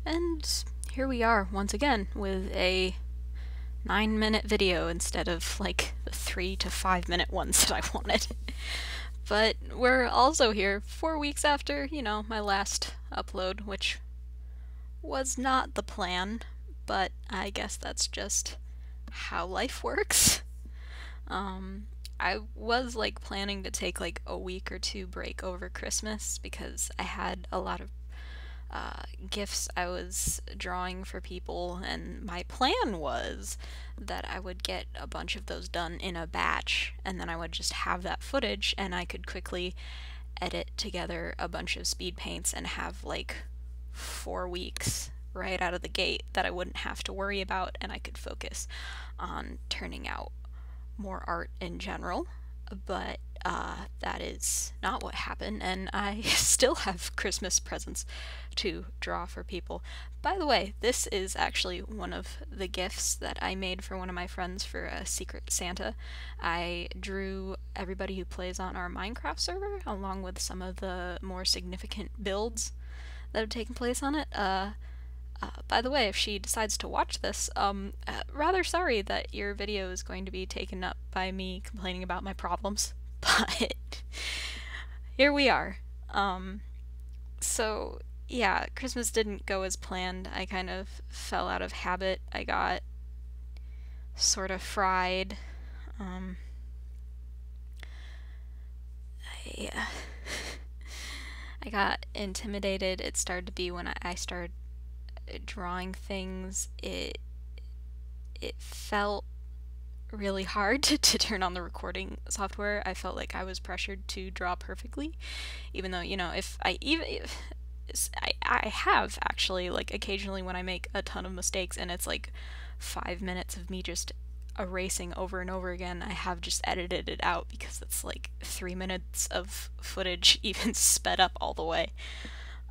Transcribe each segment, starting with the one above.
And here we are once again with a 9-minute video instead of like the 3 to 5 minute ones that I wanted. But we're also here 4 weeks after, my last upload, which was not the plan, but I guess that's just how life works. I was like planning to take like a week or two break over Christmas because I had a lot of gifts I was drawing for people, and my plan was that I would get a bunch of those done in a batch, and then I would just have that footage and I could quickly edit together a bunch of speed paints and have like 4 weeks right out of the gate that I wouldn't have to worry about, and I could focus on turning out more art in general. But that is not what happened, and I still have Christmas presents to draw for people. By the way, this is actually one of the gifts that I made for one of my friends for a Secret Santa. I drew everybody who plays on our Minecraft server, along with some of the more significant builds that have taken place on it. By the way, if she decides to watch this, rather sorry that your video is going to be taken up by me complaining about my problems, but here we are. So yeah, Christmas didn't go as planned. I kind of fell out of habit. I got sort of fried. I got intimidated. It started to be when I started drawing things. It felt really hard to turn on the recording software. I felt like I was pressured to draw perfectly, even though, if I have actually, like, occasionally when I make a ton of mistakes and it's like 5 minutes of me just erasing over and over again, I have just edited it out because it's like 3 minutes of footage even sped up all the way.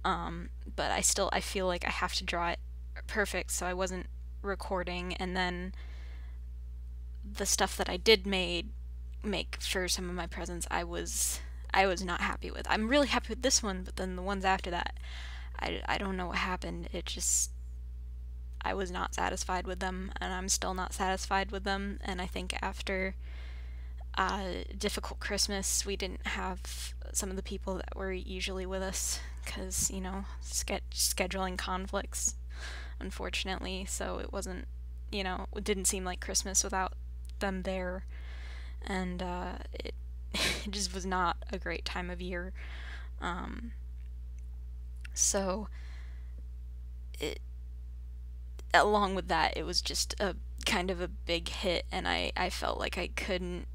But I feel like I have to draw it perfect, so I wasn't recording, and then the stuff that I did make for some of my presents, I was not happy with. I'm really happy with this one, but then the ones after that, I don't know what happened. I was not satisfied with them, and I'm still not satisfied with them. And I think after difficult Christmas, we didn't have some of the people that were usually with us because, scheduling conflicts, unfortunately. So it wasn't, it didn't seem like Christmas without them there. And it just was not a great time of year. So along with that, it was just a kind of a big hit, and I felt like I couldn't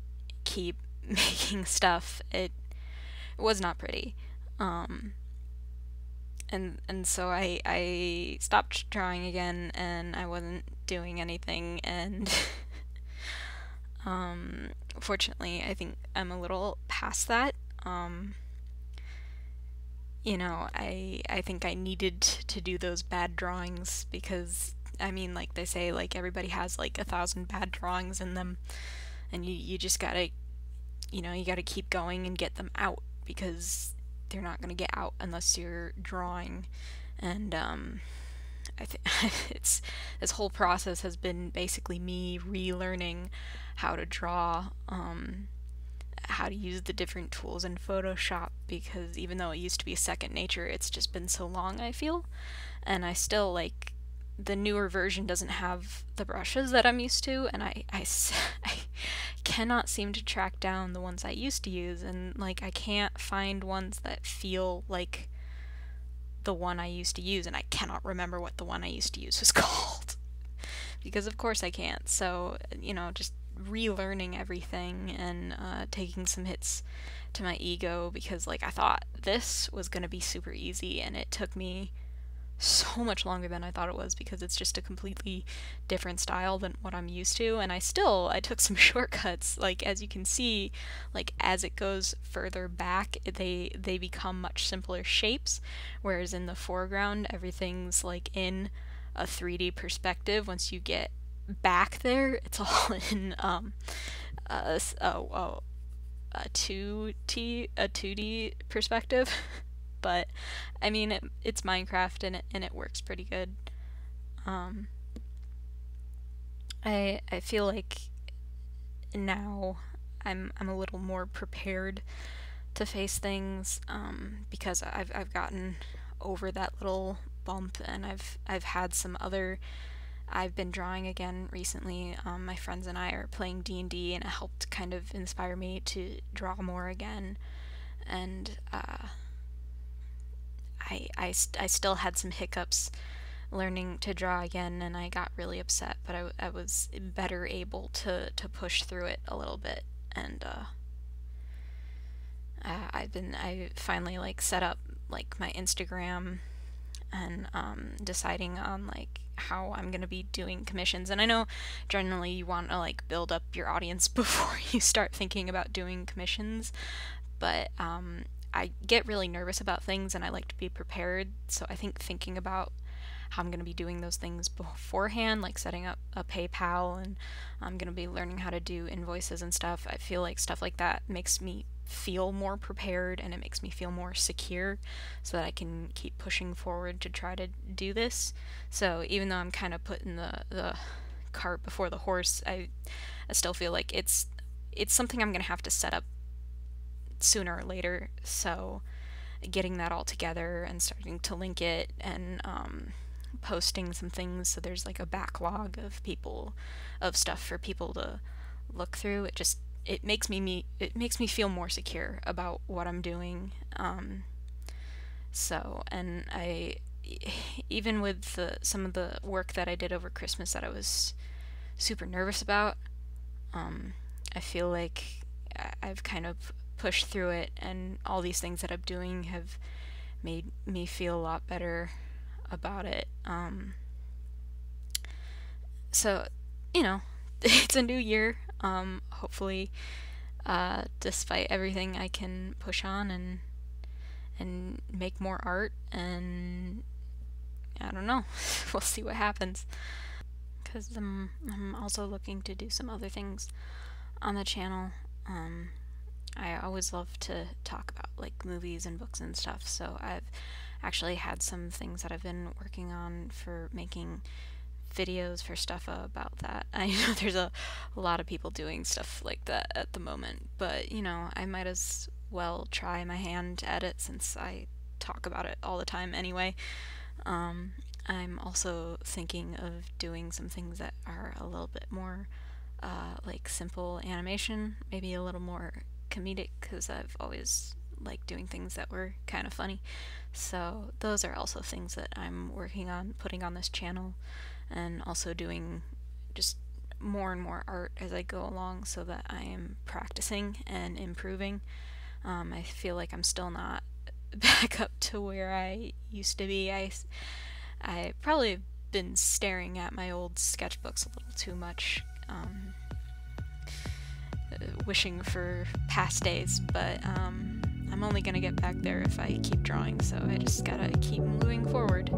keep making stuff. It was not pretty. And so I stopped drawing again, and I wasn't doing anything, and fortunately I think I'm a little past that. I think I needed to do those bad drawings because, like they say, like everybody has like 1,000 bad drawings in them, and you just gotta, you gotta keep going and get them out because they're not gonna get out unless you're drawing. And I think this whole process has been basically me relearning how to draw, how to use the different tools in Photoshop, because even though it used to be second nature, it's just been so long, I feel. And I still, like, the newer version doesn't have the brushes that I'm used to, and I cannot seem to track down the ones I used to use, and like I can't find ones that feel like the one I used to use, and I cannot remember what the one I used to use was called because of course I can't. So just relearning everything and taking some hits to my ego, because like I thought this was gonna be super easy, and it took me so much longer than I thought it was because it's just a completely different style than what I'm used to. And I took some shortcuts. Like, as you can see, like as it goes further back, they become much simpler shapes, whereas in the foreground everything's like in a 3D perspective. Once you get back there, it's all in a 2D perspective. but I mean, it's Minecraft and it works pretty good. I feel like now I'm a little more prepared to face things, because I've gotten over that little bump, and I've had some other. I've been drawing again recently. My friends and I are playing D&D, and it helped kind of inspire me to draw more again. And I still had some hiccups learning to draw again, and I got really upset, but I was better able to push through it a little bit. And I finally like set up like my Instagram, and deciding on like how I'm gonna be doing commissions. And I know generally you want to like build up your audience before you start thinking about doing commissions, but I get really nervous about things and I like to be prepared. So I think thinking about how I'm going to be doing those things beforehand, like setting up a PayPal, and I'm going to be learning how to do invoices and stuff. I feel like stuff like that makes me feel more prepared, and it makes me feel more secure so that I can keep pushing forward to try to do this. So even though I'm kind of putting the cart before the horse, I still feel like it's something I'm going to have to set up sooner or later. So getting that all together and starting to link it, and posting some things so there's like a backlog of stuff for people to look through. It makes me feel more secure about what I'm doing. So, and I, even with some of the work that I did over Christmas that I was super nervous about, I feel like I've kind of pushed through it, and all these things that I'm doing have made me feel a lot better about it. So, you know, it's a new year. Hopefully, despite everything, I can push on and make more art, and I don't know. We'll see what happens. Because I'm also looking to do some other things on the channel. I always love to talk about like movies and books and stuff, so I've actually had some things that I've been working on for making videos for stuff about that. I know there's a lot of people doing stuff like that at the moment, but you know, I might as well try my hand at it since I talk about it all the time anyway. I'm also thinking of doing some things that are a little bit more like simple animation, maybe a little more comedic, because I've always liked doing things that were kind of funny. So those are also things that I'm working on putting on this channel, and also doing just more and more art as I go along so that I am practicing and improving. I feel like I'm still not back up to where I used to be. I probably have been staring at my old sketchbooks a little too much, wishing for past days, but I'm only gonna get back there if I keep drawing, so I just gotta keep moving forward.